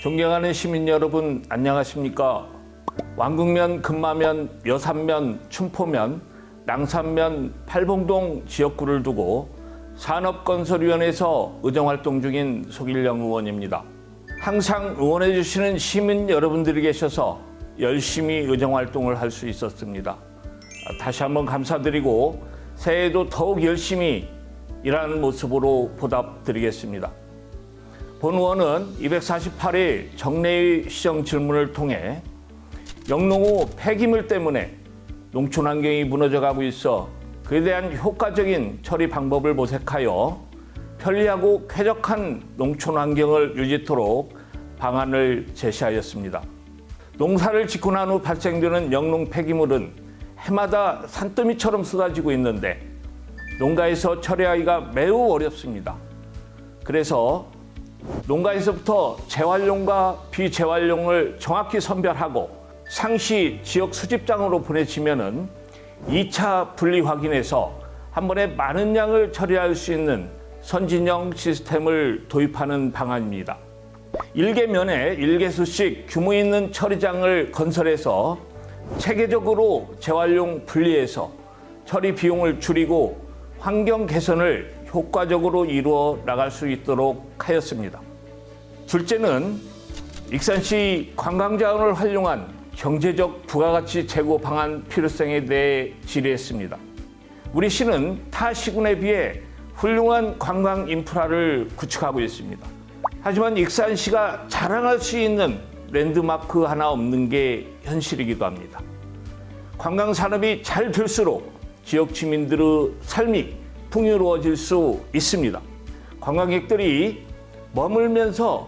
존경하는 시민 여러분, 안녕하십니까? 왕궁면, 금마면, 여산면, 춘포면, 낭산면, 팔봉동 지역구를 두고 산업건설위원회에서 의정활동 중인 소길영 의원입니다. 항상 응원해 주시는 시민 여러분들이 계셔서 열심히 의정활동을 할 수 있었습니다. 다시 한번 감사드리고 새해에도 더욱 열심히 일하는 모습으로 보답드리겠습니다. 본 의원은 248일 정례의 시정 질문을 통해 영농후 폐기물 때문에 농촌 환경이 무너져가고 있어 그에 대한 효과적인 처리 방법을 모색하여 편리하고 쾌적한 농촌 환경을 유지토록 방안을 제시하였습니다. 농사를 짓고 난 후 발생되는 영농 폐기물은 해마다 산더미처럼 쏟아지고 있는데 농가에서 처리하기가 매우 어렵습니다. 그래서 농가에서부터 재활용과 비재활용을 정확히 선별하고 상시 지역 수집장으로 보내지면은 2차 분리 확인에서 한 번에 많은 양을 처리할 수 있는 선진형 시스템을 도입하는 방안입니다. 1개면에 1개소씩 규모 있는 처리장을 건설해서 체계적으로 재활용 분리해서 처리 비용을 줄이고 환경 개선을 효과적으로 이루어 나갈 수 있도록 하였습니다. 둘째는 익산시 관광자원을 활용한 경제적 부가가치 제고 방안 필요성에 대해 질의했습니다. 우리 시는 타 시군에 비해 훌륭한 관광 인프라를 구축하고 있습니다. 하지만 익산시가 자랑할 수 있는 랜드마크 하나 없는 게 현실이기도 합니다. 관광 산업이 잘 될수록 지역 주민들의 삶이 풍요로워질 수 있습니다. 관광객들이 머물면서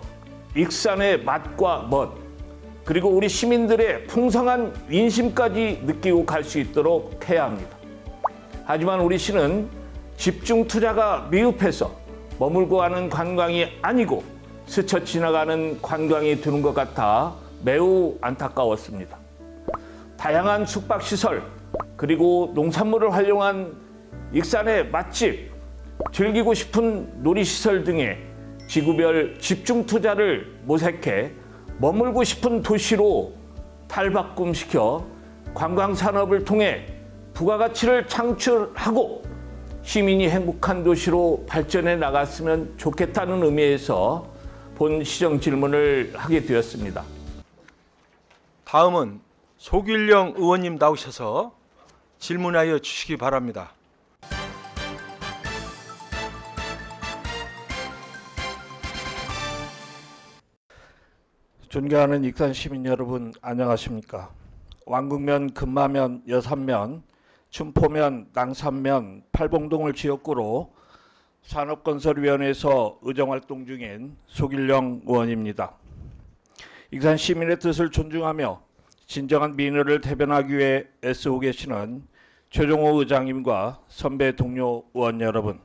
익산의 맛과 멋, 그리고 우리 시민들의 풍성한 인심까지 느끼고 갈 수 있도록 해야 합니다. 하지만 우리 시는 집중 투자가 미흡해서 머물고 가는 관광이 아니고 스쳐 지나가는 관광이 되는 것 같아 매우 안타까웠습니다. 다양한 숙박시설, 그리고 농산물을 활용한 익산의 맛집, 즐기고 싶은 놀이시설 등의 지구별 집중 투자를 모색해 머물고 싶은 도시로 탈바꿈시켜 관광산업을 통해 부가가치를 창출하고 시민이 행복한 도시로 발전해 나갔으면 좋겠다는 의미에서 본 시정 질문을 하게 되었습니다. 다음은 소길영 의원님 나오셔서 질문하여 주시기 바랍니다. 존경하는 익산 시민 여러분, 안녕하십니까? 왕궁면, 금마면, 여산면, 춘포면, 낭산면, 팔봉동을 지역구로 산업건설위원회에서 의정활동 중인 소길영 의원입니다. 익산 시민의 뜻을 존중하며 진정한 민의를 대변하기 위해 애쓰고 계시는 최종호 의장님과 선배 동료 의원 여러분,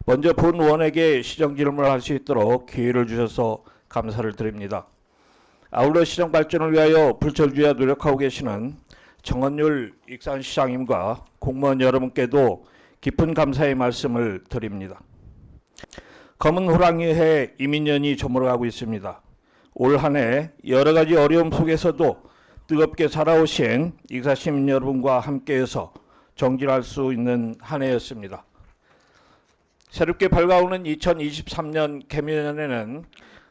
먼저 본 의원에게 시정 질문을 할 수 있도록 기회를 주셔서 감사를 드립니다. 아울러 시정 발전을 위하여 불철주야 노력하고 계시는 정헌율 익산시장님과 공무원 여러분께도 깊은 감사의 말씀을 드립니다. 검은 호랑이해 이민년이 저물어가고 있습니다. 올 한 해 여러 가지 어려움 속에서도 뜨겁게 살아오신 익산 시민 여러분과 함께해서 정진할 수 있는 한 해였습니다. 새롭게 밝아오는 2023년 개묘년에는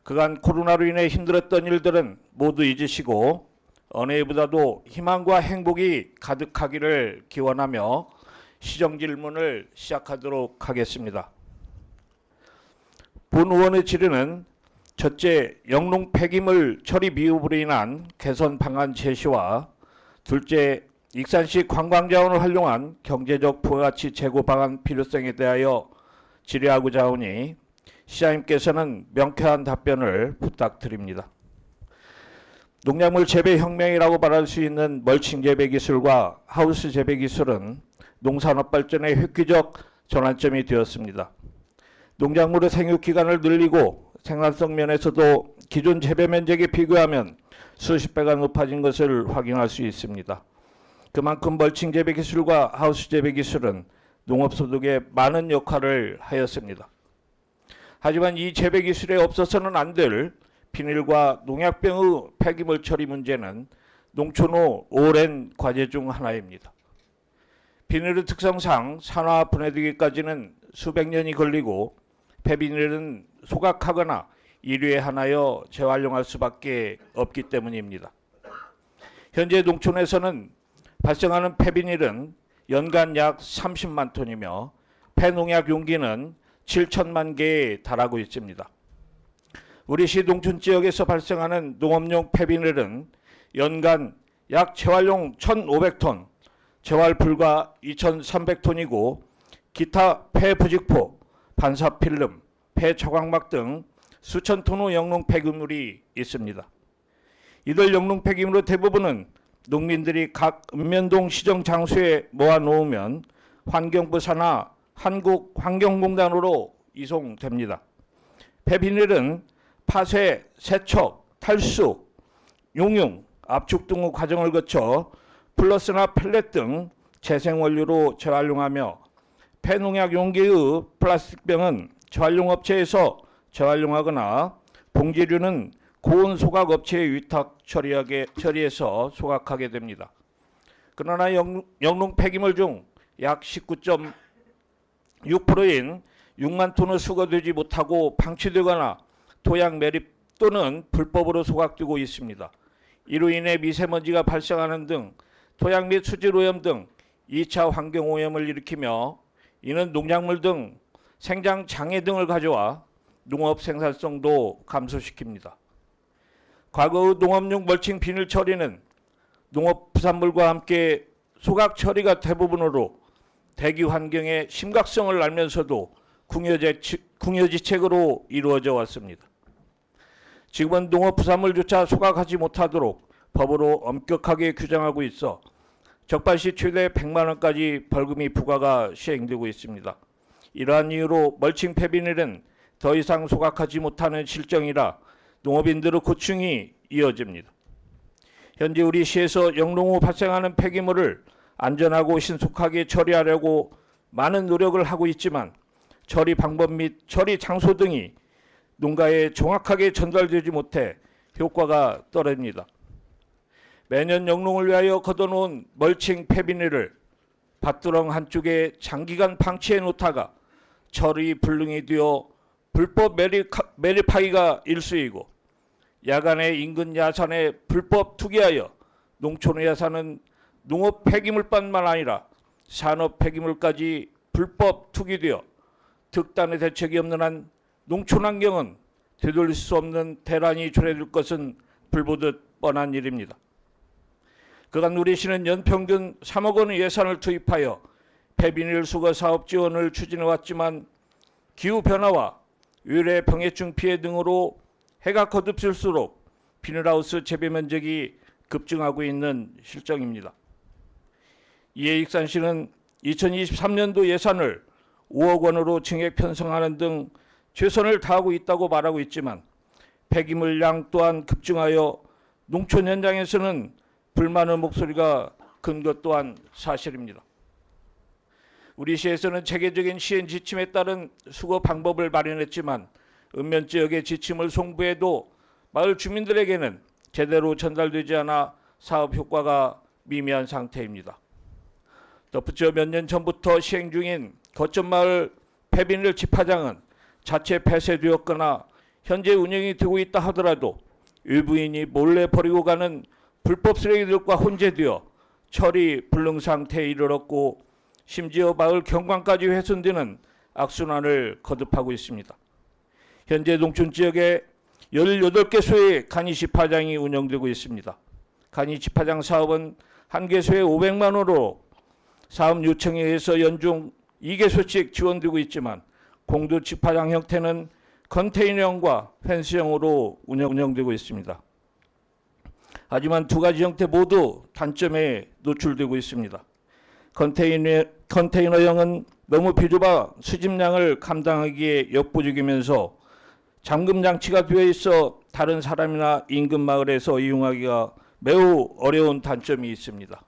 그간 코로나로 인해 힘들었던 일들은 모두 잊으시고 어느 해보다도 희망과 행복이 가득하기를 기원하며 시정 질문을 시작하도록 하겠습니다. 본 의원의 질의는 첫째, 영농 폐기물 처리 미흡으로 인한 개선 방안 제시와 둘째, 익산시 관광자원을 활용한 경제적 부가가치 제고 방안 필요성에 대하여 질의하고자 하오니 시장님께서는 명쾌한 답변을 부탁드립니다. 농작물 재배 혁명이라고 말할 수 있는 멀칭 재배 기술과 하우스 재배 기술은 농산업 발전의 획기적 전환점이 되었습니다. 농작물의 생육 기간을 늘리고 생산성 면에서도 기존 재배 면적에 비교하면 수십 배가 높아진 것을 확인할 수 있습니다. 그만큼 멀칭 재배 기술과 하우스 재배 기술은 농업소득에 많은 역할을 하였습니다. 하지만 이 재배 기술에 없어서는 안 될 비닐과 농약병의 폐기물 처리 문제는 농촌의 오랜 과제 중 하나입니다. 비닐의 특성상 산화 분해되기까지는 수백 년이 걸리고 폐비닐은 소각하거나 일회하여 재활용할 수밖에 없기 때문입니다. 현재 농촌에서는 발생하는 폐비닐은 연간 약 30만 톤이며 폐농약 용기는 7천만 개에 달하고 있습니다. 우리 시 농촌 지역에서 발생하는 농업용 폐비닐은 연간 약 재활용 1,500톤, 재활 불가 2,300톤이고 기타 폐부직포, 반사필름, 폐초광막 등 수천 톤의 영농 폐기물이 있습니다. 이들 영농 폐기물의 대부분은 농민들이 각 읍면동 시정 장소에 모아놓으면 환경부 산하 한국환경공단으로 이송됩니다. 폐비닐은 파쇄, 세척, 탈수, 용융, 압축 등의 과정을 거쳐 플러스나 펠렛 등 재생원료로 재활용하며 폐농약 용기의 플라스틱병은 재활용업체에서 재활용하거나 봉지류는 고온 소각 업체에 위탁 처리해서 소각하게 됩니다. 그러나 영농 폐기물 중 약 19.6%인 6만 톤을 수거되지 못하고 방치되거나 토양 매립 또는 불법으로 소각되고 있습니다. 이로 인해 미세먼지가 발생하는 등 토양 및 수질 오염 등 2차 환경 오염을 일으키며 이는 농작물 등 생장 장애 등을 가져와 농업 생산성도 감소시킵니다. 과거의 농업용 멀칭 비닐 처리는 농업 부산물과 함께 소각 처리가 대부분으로 대기 환경의 심각성을 알면서도 궁여지책으로 이루어져 왔습니다. 지금은 농업 부산물조차 소각하지 못하도록 법으로 엄격하게 규정하고 있어 적발 시 최대 100만 원까지 벌금이 부과가 시행되고 있습니다. 이러한 이유로 멀칭 폐비닐은 더 이상 소각하지 못하는 실정이라 농업인들의 고충이 이어집니다. 현재 우리 시에서 영농 후 발생하는 폐기물을 안전하고 신속하게 처리하려고 많은 노력을 하고 있지만 처리 방법 및 처리 장소 등이 농가에 정확하게 전달되지 못해 효과가 떨어집니다. 매년 영농을 위하여 걷어놓은 멀칭 폐비닐을 밭두렁 한쪽에 장기간 방치해 놓다가 처리 불능이 되어 불법 매립하기가 일쑤이고 야간에 인근 야산에 불법 투기하여 농촌의 야산은 농업 폐기물뿐만 아니라 산업 폐기물까지 불법 투기되어 특단의 대책이 없는 한 농촌 환경은 되돌릴 수 없는 대란이 초래될 것은 불보듯 뻔한 일입니다. 그간 우리 시는 연평균 3억 원의 예산을 투입하여 폐비닐 수거 사업 지원을 추진해왔지만 기후변화와 의뢰 병해충 피해 등으로 해가 거듭질수록 비닐하우스 재배 면적이 급증하고 있는 실정입니다. 이에 익산시는 2023년도 예산을 5억 원으로 증액 편성하는 등 최선을 다하고 있다고 말하고 있지만 폐기물 양 또한 급증하여 농촌 현장에서는 불만의 목소리가 큰 것 또한 사실입니다. 우리 시에서는 체계적인 시행 지침에 따른 수거 방법을 마련했지만 읍면 지역의 지침을 송부해도 마을 주민들에게는 제대로 전달되지 않아 사업 효과가 미미한 상태입니다. 덧붙여 몇 년 전부터 시행 중인 거점마을 폐비닐 집화장은 자체 폐쇄되었거나 현재 운영이 되고 있다 하더라도 외부인이 몰래 버리고 가는 불법 쓰레기들과 혼재되어 처리 불능 상태에 이르렀고 심지어 마을 경관까지 훼손되는 악순환을 거듭하고 있습니다. 현재 농촌 지역에 18개소의 간이집화장이 운영되고 있습니다. 간이집화장 사업은 한 개소에 500만 원으로 사업 요청에 의해서 연중 2개소씩 지원되고 있지만 공도 집화장 형태는 컨테이너형과 펜스형으로 운영되고 있습니다. 하지만 두 가지 형태 모두 단점에 노출되고 있습니다. 컨테이너형은 너무 비좁아 수집량을 감당하기에 역부족이면서 잠금 장치가 되어 있어 다른 사람이나 인근 마을에서 이용하기가 매우 어려운 단점이 있습니다.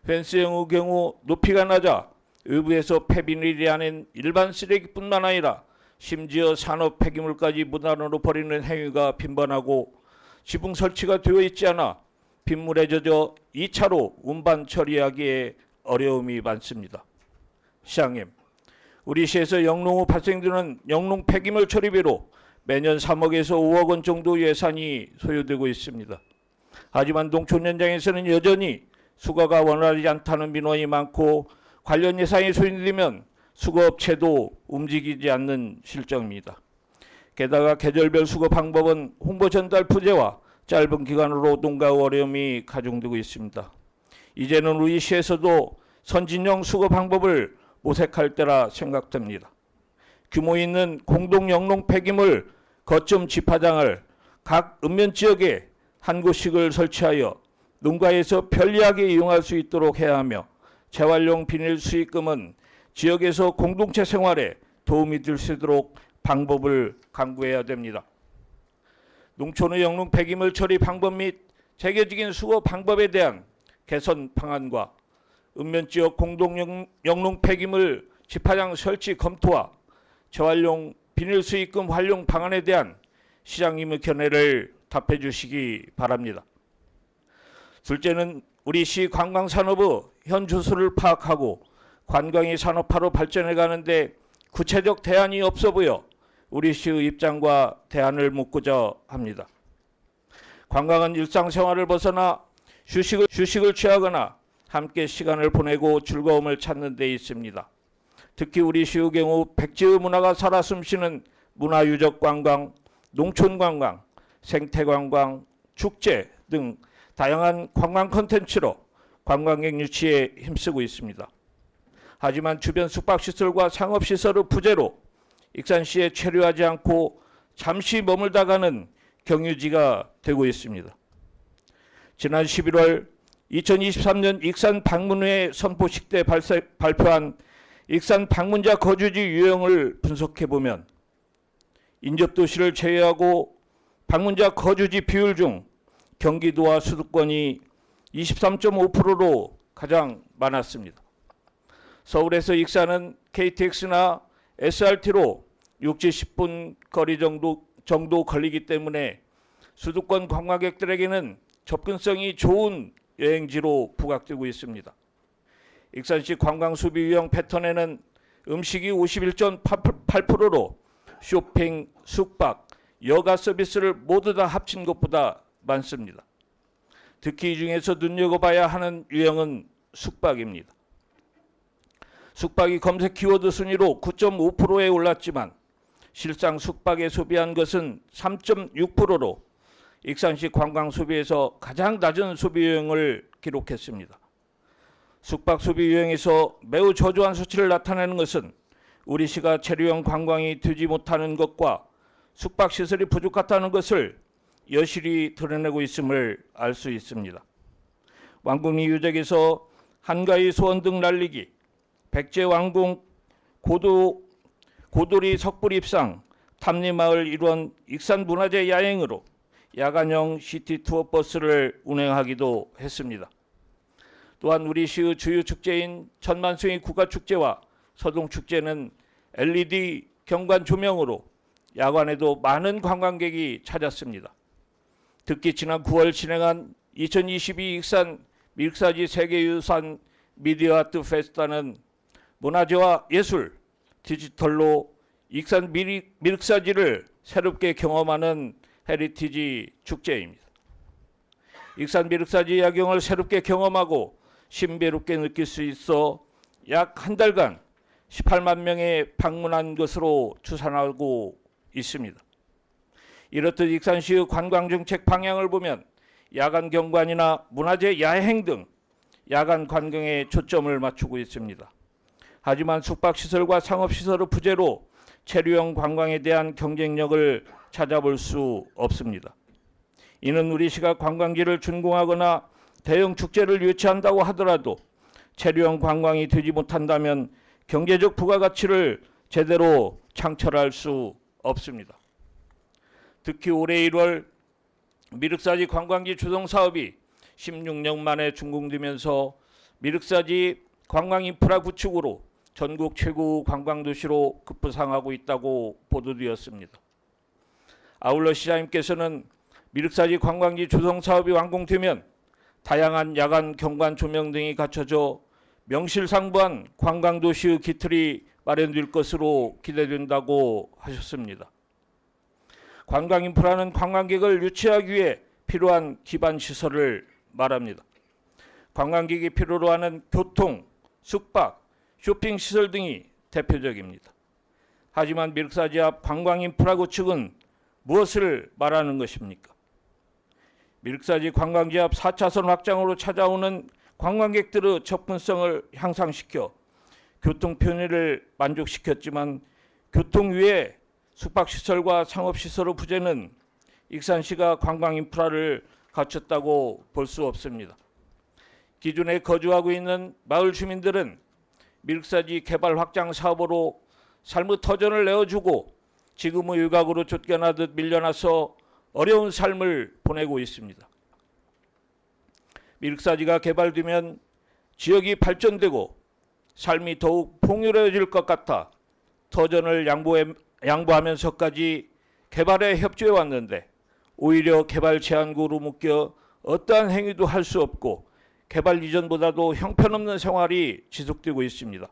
펜스형의 경우 높이가 낮아 외부에서 폐비닐이 아닌 일반 쓰레기뿐만 아니라 심지어 산업 폐기물까지 무단으로 버리는 행위가 빈번하고 지붕 설치가 되어 있지 않아 빗물에 젖어 2차로 운반 처리하기에 어려움이 많습니다. 시장님, 우리 시에서 영농 후 발생되는 영농 폐기물 처리비로 매년 3억에서 5억 원 정도 예산이 소요되고 있습니다. 하지만 농촌 현장에서는 여전히 수거가 원활하지 않다는 민원이 많고 관련 예산이 소진되면 수거업체도 움직이지 않는 실정입니다. 게다가 계절별 수거 방법은 홍보 전달 부재와 짧은 기간으로 농가 어려움이 가중되고 있습니다. 이제는 우리 시에서도 선진형 수거 방법을 모색할 때라 생각됩니다. 규모 있는 공동 영농 폐기물 거점 집화장을 각 읍면 지역에 한 곳씩을 설치하여 농가에서 편리하게 이용할 수 있도록 해야 하며 재활용 비닐 수익금은 지역에서 공동체 생활에 도움이 될 수 있도록 방법을 강구해야 됩니다. 농촌의 영농 폐기물 처리 방법 및 체계적인 수거 방법에 대한 개선 방안과 읍면 지역 공동 영농 폐기물 집화장 설치 검토와 재활용 비닐 수익금 활용 방안에 대한 시장님의 견해를 답해 주시기 바랍니다. 둘째는 우리 시 관광산업의 현 주소를 파악하고 관광이 산업화로 발전해 가는데 구체적 대안이 없어 보여 우리 시의 입장과 대안을 묻고자 합니다. 관광은 일상생활을 벗어나 휴식을 취하거나 함께 시간을 보내고 즐거움을 찾는 데 있습니다. 특히 우리 시의 경우 백지의 문화가 살아 숨쉬는 문화유적 관광, 농촌 관광, 생태 관광, 축제 등 다양한 관광 콘텐츠로 관광객 유치에 힘쓰고 있습니다. 하지만 주변 숙박시설과 상업시설의 부재로 익산시에 체류하지 않고 잠시 머물다 가는 경유지가 되고 있습니다. 지난 11월 2023년 익산 방문회 선포식 때 발표한 익산 방문자 거주지 유형을 분석해보면 인접도시를 제외하고 방문자 거주지 비율 중 경기도와 수도권이 23.5%로 가장 많았습니다. 서울에서 익산은 KTX나 SRT로 60분 거리 정도 걸리기 때문에 수도권 관광객들에게는 접근성이 좋은 여행지로 부각되고 있습니다. 익산시 관광 소비 유형 패턴에는 음식이 51.8%로 쇼핑, 숙박, 여가 서비스를 모두 다 합친 것보다 많습니다. 특히 이 중에서 눈여겨봐야 하는 유형은 숙박입니다. 숙박이 검색 키워드 순위로 9.5%에 올랐지만 실상 숙박에 소비한 것은 3.6%로 익산시 관광 소비에서 가장 낮은 소비 유형을 기록했습니다. 숙박 소비 유형에서 매우 저조한 수치를 나타내는 것은 우리 시가 체류형 관광이 되지 못하는 것과 숙박시설이 부족하다는 것을 여실히 드러내고 있음을 알 수 있습니다. 왕궁리 유적에서 한가위 소원 등 날리기, 백제왕궁 고도리 석불 입상, 탐리마을 일원 익산문화재 야행으로 야간형 시티 투어 버스를 운행하기도 했습니다. 또한 우리 시의 주요 축제인 천만송이 국가축제와 서동축제는 LED 경관 조명으로 야간에도 많은 관광객이 찾았습니다. 특히 지난 9월 진행한 2022 익산 미륵사지 세계유산 미디어아트 페스타는 문화재와 예술, 디지털로 익산 미륵사지를 새롭게 경험하는 헤리티지 축제입니다. 익산 미륵사지 야경을 새롭게 경험하고 신비롭게 느낄 수 있어 약 한 달간 18만 명이 방문한 것으로 추산하고 있습니다. 이렇듯 익산시의 관광정책 방향을 보면 야간 경관이나 문화재 야행 등 야간 관광에 초점을 맞추고 있습니다. 하지만 숙박시설과 상업시설의 부재로 체류형 관광에 대한 경쟁력을 찾아볼 수 없습니다. 이는 우리 시가 관광지를 준공하거나 대형 축제를 유치한다고 하더라도 체류형 관광이 되지 못한다면 경제적 부가가치를 제대로 창출할 수 없습니다. 특히 올해 1월 미륵사지 관광지 조성 사업이 16년 만에 준공되면서 미륵사지 관광 인프라 구축으로 전국 최고 관광도시로 급부상하고 있다고 보도되었습니다. 아울러 시장님께서는 미륵사지 관광지 조성 사업이 완공되면 다양한 야간 경관 조명 등이 갖춰져 명실상부한 관광도시의 기틀이 마련될 것으로 기대된다고 하셨습니다. 관광 인프라는 관광객을 유치하기 위해 필요한 기반 시설을 말합니다. 관광객이 필요로 하는 교통, 숙박, 쇼핑 시설 등이 대표적입니다. 하지만 미륵사지 앞 관광 인프라 구축은 무엇을 말하는 것입니까? 미륵사지 관광지 앞 4차선 확장으로 찾아오는 관광객들의 접근성을 향상시켜 교통 편의를 만족시켰지만 교통 외에 숙박시설과 상업시설의 부재는 익산시가 관광 인프라를 갖췄다고 볼 수 없습니다. 기존에 거주하고 있는 마을 주민들은 미륵사지 개발 확장 사업으로 삶의 터전을 내어주고 지금의 외곽으로 쫓겨나듯 밀려나서 어려운 삶을 보내고 있습니다. 미륵사지가 개발되면 지역이 발전되고 삶이 더욱 풍요로워질 것 같아 터전을 양보하면서까지 개발에 협조해 왔는데 오히려 개발 제한구로 묶여 어떠한 행위도 할 수 없고 개발 이전보다도 형편없는 생활이 지속되고 있습니다.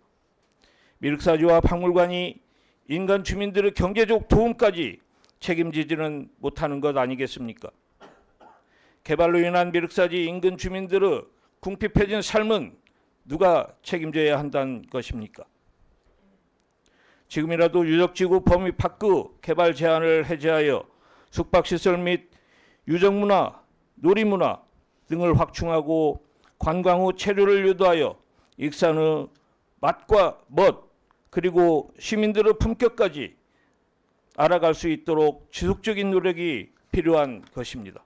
미륵사지와 박물관이 인간 주민들의 경제적 도움까지 책임지지는 못하는 것 아니겠습니까? 개발로 인한 미륵사지 인근 주민들의 궁핍해진 삶은 누가 책임져야 한다는 것입니까? 지금이라도 유적지구 범위 밖의 개발 제한을 해제하여 숙박시설 및 유적문화, 놀이문화 등을 확충하고 관광 후 체류를 유도하여 익산의 맛과 멋 그리고 시민들의 품격까지 알아갈 수 있도록 지속적인 노력이 필요한 것입니다.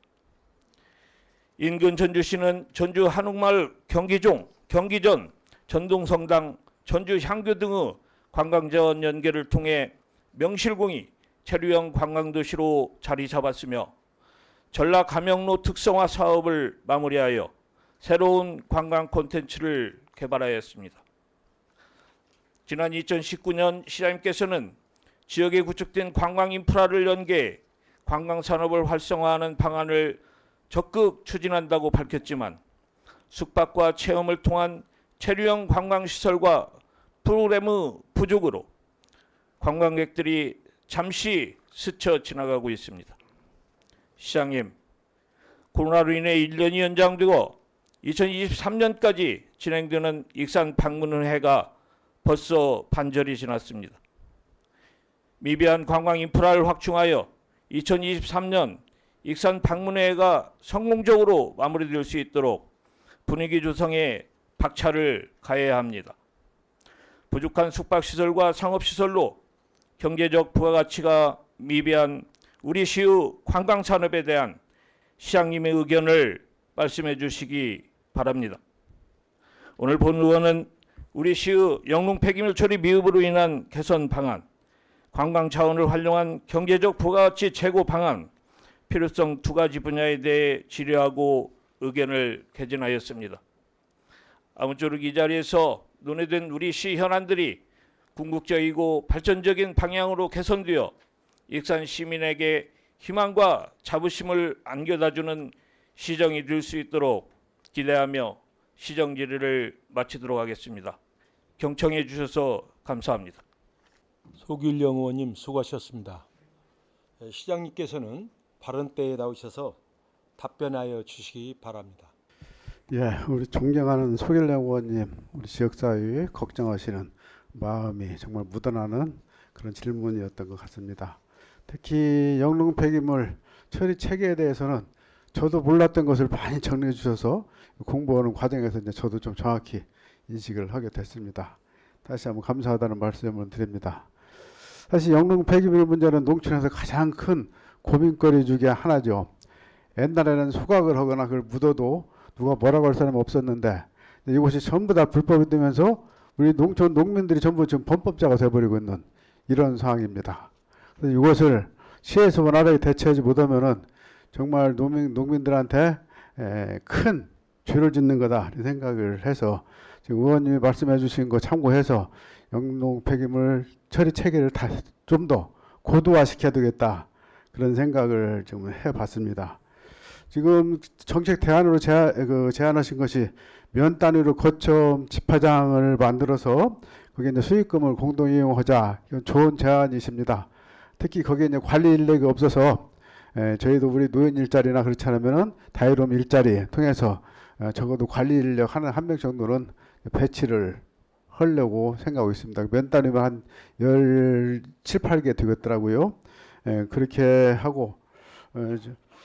인근 전주시는 전주 한옥마을 경기전, 전동성당, 전주향교 등의 관광자원 연계를 통해 명실공히 체류형 관광도시로 자리 잡았으며 전라 감영로 특성화 사업을 마무리하여 새로운 관광 콘텐츠를 개발하였습니다. 지난 2019년 시장님께서는 지역에 구축된 관광 인프라를 연계해 관광 산업을 활성화하는 방안을 적극 추진한다고 밝혔지만 숙박과 체험을 통한 체류형 관광시설과 프로그램의 부족으로 관광객들이 잠시 스쳐 지나가고 있습니다. 시장님, 코로나로 인해 1년이 연장되고 2023년까지 진행되는 익산 방문회가 벌써 반절이 지났습니다. 미비한 관광 인프라를 확충하여 2023년 익산 방문회가 성공적으로 마무리될 수 있도록 분위기 조성에 박차를 가해야 합니다. 부족한 숙박시설과 상업시설로 경제적 부가가치가 미비한 우리 시의 관광산업에 대한 시장님의 의견을 말씀해 주시기 바랍니다. 오늘 본 의원은 우리 시의 영농 폐기물 처리 미흡으로 인한 개선 방안, 관광 자원을 활용한 경제적 부가가치 제고 방안, 필요성 두 가지 분야에 대해 질의하고 의견을 개진하였습니다. 아무쪼록 이 자리에서 논의된 우리 시 현안들이 궁극적이고 발전적인 방향으로 개선되어 익산 시민에게 희망과 자부심을 안겨다주는 시정이 될 수 있도록 기대하며 시정 질의를 마치도록 하겠습니다. 경청해 주셔서 감사합니다. 소길령 의원님 수고하셨습니다. 시장님께서는 발언 때에 나오셔서 답변하여 주시기 바랍니다. 예, 우리 존경하는 소길령 의원님, 우리 지역사회에 걱정하시는 마음이 정말 묻어나는 그런 질문이었던 것 같습니다. 특히 영농 폐기물 처리 체계에 대해서는 저도 몰랐던 것을 많이 정리해 주셔서 공부하는 과정에서 이제 저도 좀 정확히 인식을 하게 됐습니다. 다시 한번 감사하다는 말씀을 드립니다. 사실 영농 폐기물 문제는 농촌에서 가장 큰 고민거리 중에 하나죠. 옛날에는 소각을 하거나 그걸 묻어도 누가 뭐라고 할 사람이 없었는데 이곳이 전부 다 불법이 되면서 우리 농촌 농민들이 전부 지금 범법자가 돼버리고 있는 이런 상황입니다. 그래서 이것을 시에서 원활하게 대처하지 못하면은 정말 농민들한테 큰 죄를 짓는 거다 이런 생각을 해서 지금 의원님이 말씀해 주신 거 참고해서 영농 폐기물 처리 체계를 좀 더 고도화시켜야 되겠다. 그런 생각을 좀 해봤습니다. 지금 정책 대안으로 제안하신 것이 면 단위로 거점 집화장을 만들어서 거기에 이제 수익금을 공동 이용하자. 이건 좋은 제안이십니다. 특히 거기에 이제 관리 인력이 없어서 저희도 우리 노인 일자리나 그렇지 않으면은 다이롬 일자리 통해서 적어도 관리 인력 한 명 정도는 배치를 하려고 생각하고 있습니다. 면 단위면 한 17, 8개 되겠더라고요. 그렇게 하고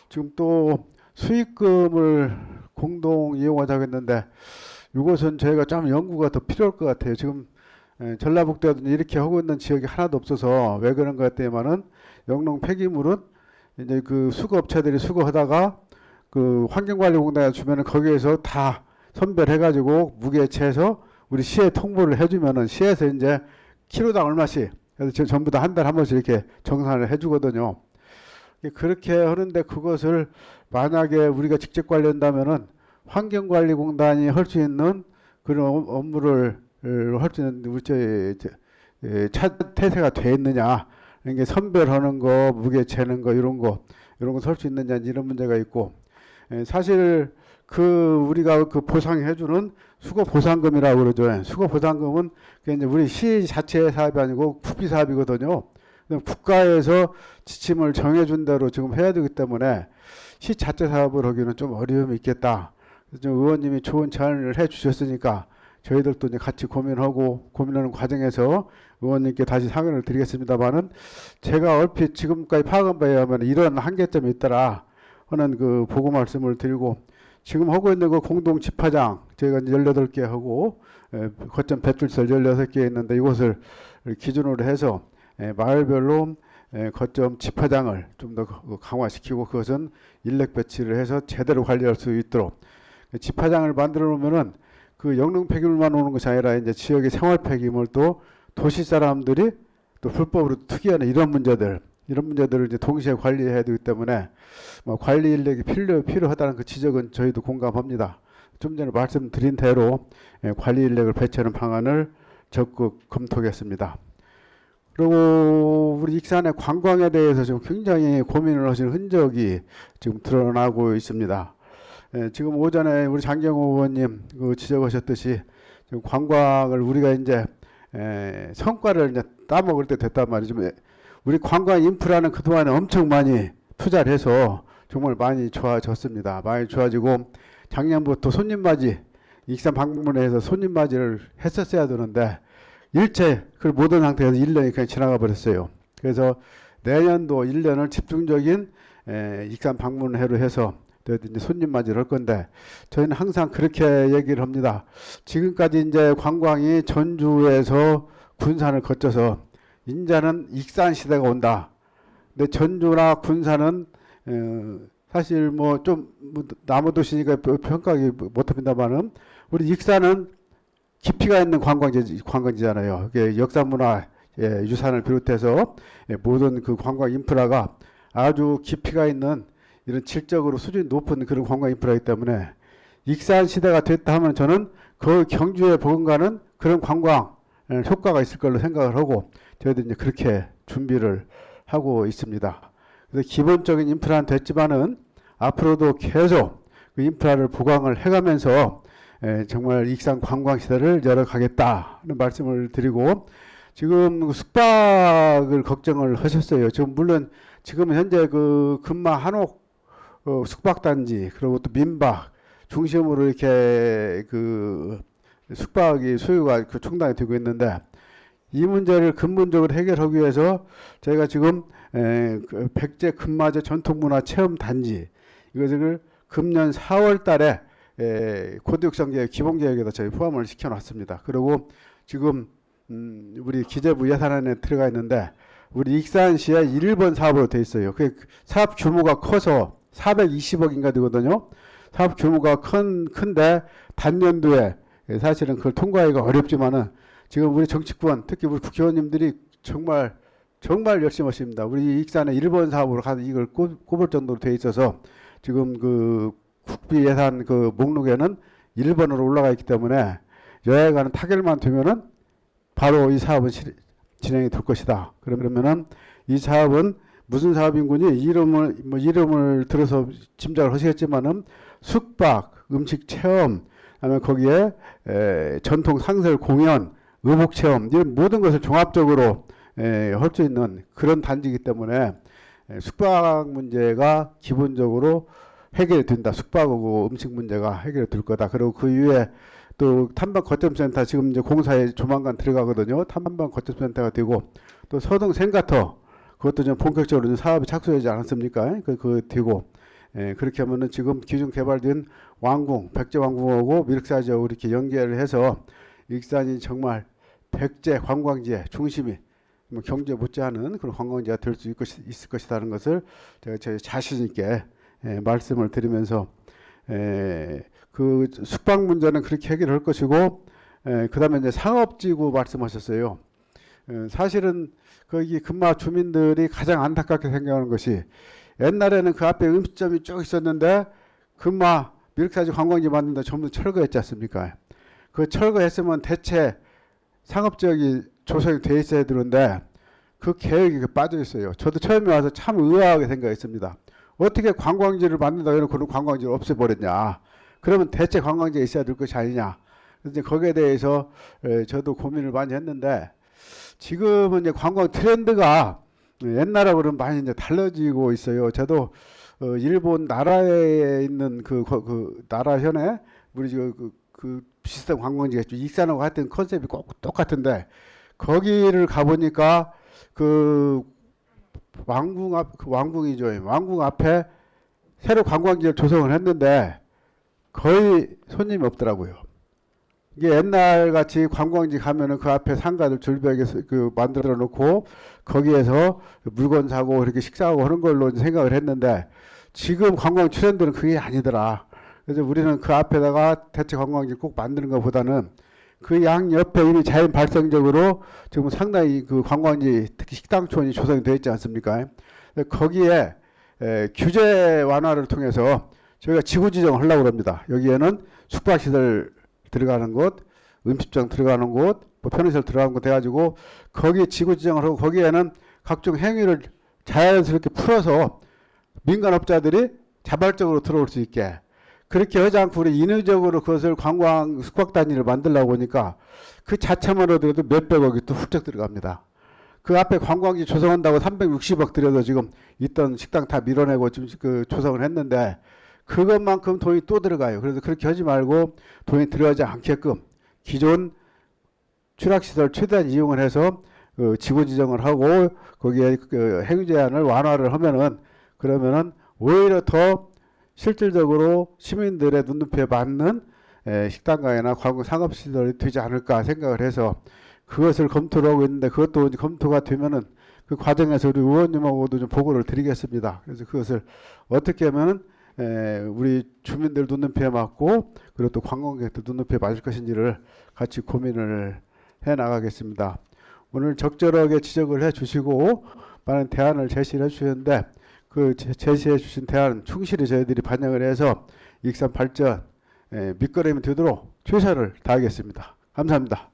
지금 또 수익금을 공동 이용하자고 했는데 이것은 저희가 좀 연구가 더 필요할 것 같아요. 지금 전라북도에도 이렇게 하고 있는 지역이 하나도 없어서 왜 그런 것 같냐면은 영농 폐기물은 이제 그 수거업체들이 수거하다가 그 환경관리공단에 주면은 거기에서 다 선별해가지고 무게채해서 우리 시에 통보를 해주면은 시에서 이제 키로당 얼마씩 그래서 전부 다 한 달에 한 번씩 이렇게 정산을 해주거든요. 그렇게 하는데 그것을 만약에 우리가 직접 관리한다면은 환경관리공단이 할 수 있는 그런 업무를 할 수 있는 우리 태세가 돼 있느냐, 이게 선별하는 거, 무게 재는 거 이런 거 할 수 있느냐 이런 문제가 있고, 사실 그 우리가 그 보상해주는 수거 보상금이라고 그러죠. 수거 보상금은 그게 이제 우리 시 자체의 사업이 아니고 국비 사업이거든요. 국가에서 지침을 정해준 대로 지금 해야 되기 때문에 시 자체 사업을 하기는 좀 어려움이 있겠다. 그래서 의원님이 좋은 제안을 해주셨으니까 저희들도 이제 같이 고민하는 과정에서 의원님께 다시 상의를 드리겠습니다만은 제가 얼핏 지금까지 파악한 바에 의하면 이런 한계점이 있더라 하는 그 보고 말씀을 드리고, 지금 하고 있는 그 공동 집화장 저희가 이제 18개 하고 거점 배출설 16개 있는데 이것을 기준으로 해서 마을별로 거점 집화장을 좀 더 강화시키고 그것은 인력 배치를 해서 제대로 관리할 수 있도록 집화장을 만들어 놓으면은 그 영농 폐기물만 오는 것이 아니라 이제 지역의 생활 폐기물도 도시 사람들이 또 불법으로 투기하는 이런 문제들을 이제 동시에 관리해야 되기 때문에 뭐 관리 인력이 필요하다는 그 지적은 저희도 공감합니다. 좀 전에 말씀드린 대로 관리 인력을 배치하는 방안을 적극 검토하겠습니다. 그리고 우리 익산의 관광에 대해서 지금 굉장히 고민을 하시는 흔적이 지금 드러나고 있습니다. 지금 오전에 우리 장경호 의원님 그 지적하셨듯이 지금 관광을 우리가 이제 성과를 이제 따먹을 때 됐단 말이죠. 우리 관광 인프라는 그동안에 엄청 많이 투자를 해서 정말 많이 좋아졌습니다. 많이 좋아지고 작년부터 손님맞이 익산 방문회에서 손님맞이를 했었어야 되는데 일체 그걸 못한 상태에서 1년이 그냥 지나가 버렸어요. 그래서 내년도 1년을 집중적인 익산 방문회로 해서 이제 손님맞이를 할 건데 저희는 항상 그렇게 얘기를 합니다. 지금까지 이제 관광이 전주에서 군산을 거쳐서 이제는 익산 시대가 온다. 근데 전주나 군산은 사실 뭐 좀 나무 도시니까 평가하기 못합니다만은 우리 익산은 깊이가 있는 관광지잖아요. 그게 역사문화 유산을 비롯해서 모든 그 관광 인프라가 아주 깊이가 있는 이런 질적으로 수준이 높은 그런 관광 인프라이기 때문에 익산 시대가 됐다 하면 저는 그 경주에 버금가는 그런 관광 효과가 있을 걸로 생각을 하고 저희도 이제 그렇게 준비를 하고 있습니다. 그래서 기본적인 인프라는 됐지만은 앞으로도 계속 그 인프라를 보강을 해가면서 정말 익산 관광 시대를 열어가겠다는 말씀을 드리고, 지금 숙박을 걱정을 하셨어요. 지금 물론 지금 현재 그 금마 한옥 숙박단지 그리고 또 민박 중심으로 이렇게 그 숙박이 수요가 그 충당이 되고 있는데 이 문제를 근본적으로 해결하기 위해서 저희가 지금 그 백제 금마제 전통문화 체험단지 이것을 금년 4월 달에 코드 육성계획 기본계획에다 저희 포함을 시켜놨습니다. 그리고 지금 우리 기재부 예산안에 들어가 있는데 우리 익산시에 1번 사업으로 돼 있어요. 그 사업 규모가 커서 420억인가 되거든요. 사업 규모가 큰데 단년도에 사실은 그걸 통과하기가 어렵지만은 지금 우리 정치권 특히 우리 국회의원님들이 정말 열심히 하십니다. 우리 익산의 1번 사업으로 가서 이걸 꼽을 정도로 돼 있어서 지금 그 국비 예산 그 목록에는 1번으로 올라가 있기 때문에 여야간은 타결만 되면은 바로 이 사업은 진행이 될 것이다. 그러면은 이 사업은 무슨 사업인군이 이름을 들어서 짐작을 하시겠지만은 숙박, 음식 체험, 그다음에 거기에 전통 상설 공연, 의복 체험 이런 모든 것을 종합적으로 할 수 있는 그런 단지이기 때문에 숙박 문제가 기본적으로 해결이 된다. 숙박하고 음식 문제가 해결이 될 거다. 그리고 그 이후에 또 탐방 거점센터 지금 이제 공사에 조만간 들어가거든요. 탐방 거점센터가 되고 또 서동 센가터 그것도 좀 본격적으로 좀 사업이 착수되지 않았습니까? 그 되고 그렇게 하면은 지금 기존 개발된 왕궁, 백제 왕궁하고 미륵사 지역 이렇게 연계를 해서 익산이 정말 백제 관광지의 중심이 뭐 경제 못지않은 그런 관광지가 될 수 있을 것이라는 것을 제가 제 자신 있게 말씀을 드리면서 그 숙박 문제는 그렇게 해결할 것이고 그다음에 이제 상업지구 말씀하셨어요. 사실은 거기 근마 주민들이 가장 안타깝게 생각하는 것이 옛날에는 그 앞에 음식점이 쭉 있었는데 근마 미륵사지 관광지 만드는데 전부 철거했지 않습니까? 그 철거했으면 대체 상업지역이 조성이 돼 있어야 되는데 그 계획이 빠져 있어요. 저도 처음에 와서 참 의아하게 생각했습니다. 어떻게 관광지를 만든다 해서 그런 관광지를 없애버렸냐. 그러면 대체 관광지가 있어야 될 것이 아니냐. 그래서 거기에 대해서 저도 고민을 많이 했는데 지금은 이제 관광 트렌드가 옛날하고는 많이 이제 달라지고 있어요. 저도 일본 나라에 있는 그 나라현에 우리 그 비슷한 관광지가 있죠. 익산하고 하여튼 컨셉이 꼭 똑같은데 거기를 가보니까 그 왕궁이죠. 왕궁 앞에 새로 관광지를 조성을 했는데 거의 손님이 없더라고요. 이게 옛날 같이 관광지 가면은 그 앞에 상가들 줄벽에 그 만들어 놓고 거기에서 물건 사고 이렇게 식사하고 하는 걸로 생각을 했는데 지금 관광 트렌드는 그게 아니더라. 그래서 우리는 그 앞에다가 대체 관광지 꼭 만드는 것보다는 그 양 옆에 이미 자연 발생적으로 지금 상당히 그 관광지 특히 식당촌이 조성이 되어 있지 않습니까? 거기에 규제 완화를 통해서 저희가 지구 지정을 하려고 합니다. 여기에는 숙박시설 들어가는 곳, 음식점 들어가는 곳, 뭐 편의시설 들어가는 곳 해가지고 거기에 지구 지정을 하고 거기에는 각종 행위를 자연스럽게 풀어서 민간업자들이 자발적으로 들어올 수 있게 그렇게 하지 않고 우리 인위적으로 그것을 관광 숙박 단지를 만들려고 하니까 그 자체만으로도 몇백억이 또 훌쩍 들어갑니다. 그 앞에 관광지 조성한다고 360억 들여서 지금 있던 식당 다 밀어내고 지금 그 조성을 했는데 그것만큼 돈이 또 들어가요. 그래서 그렇게 하지 말고 돈이 들어가지 않게끔 기존 추락시설 최대한 이용을 해서 지구 지정을 하고 거기에 그 행위 제한을 완화를 하면은 그러면은 오히려 더 실질적으로 시민들의 눈높이에 맞는 식당가이나 관광 상업시설이 되지 않을까 생각을 해서 그것을 검토를 하고 있는데 그것도 이제 검토가 되면은 그 과정에서 우리 의원님하고도 좀 보고를 드리겠습니다. 그래서 그것을 어떻게 하면은 우리 주민들 눈높이에 맞고 그리고 또 관광객들 눈높이에 맞을 것인지를 같이 고민을 해 나가겠습니다. 오늘 적절하게 지적을 해 주시고 많은 대안을 제시를 해 주셨는데 그 제시해 주신 대안 충실히 저희들이 반영을 해서 익산 발전 밑거름이 되도록 최선을 다하겠습니다. 감사합니다.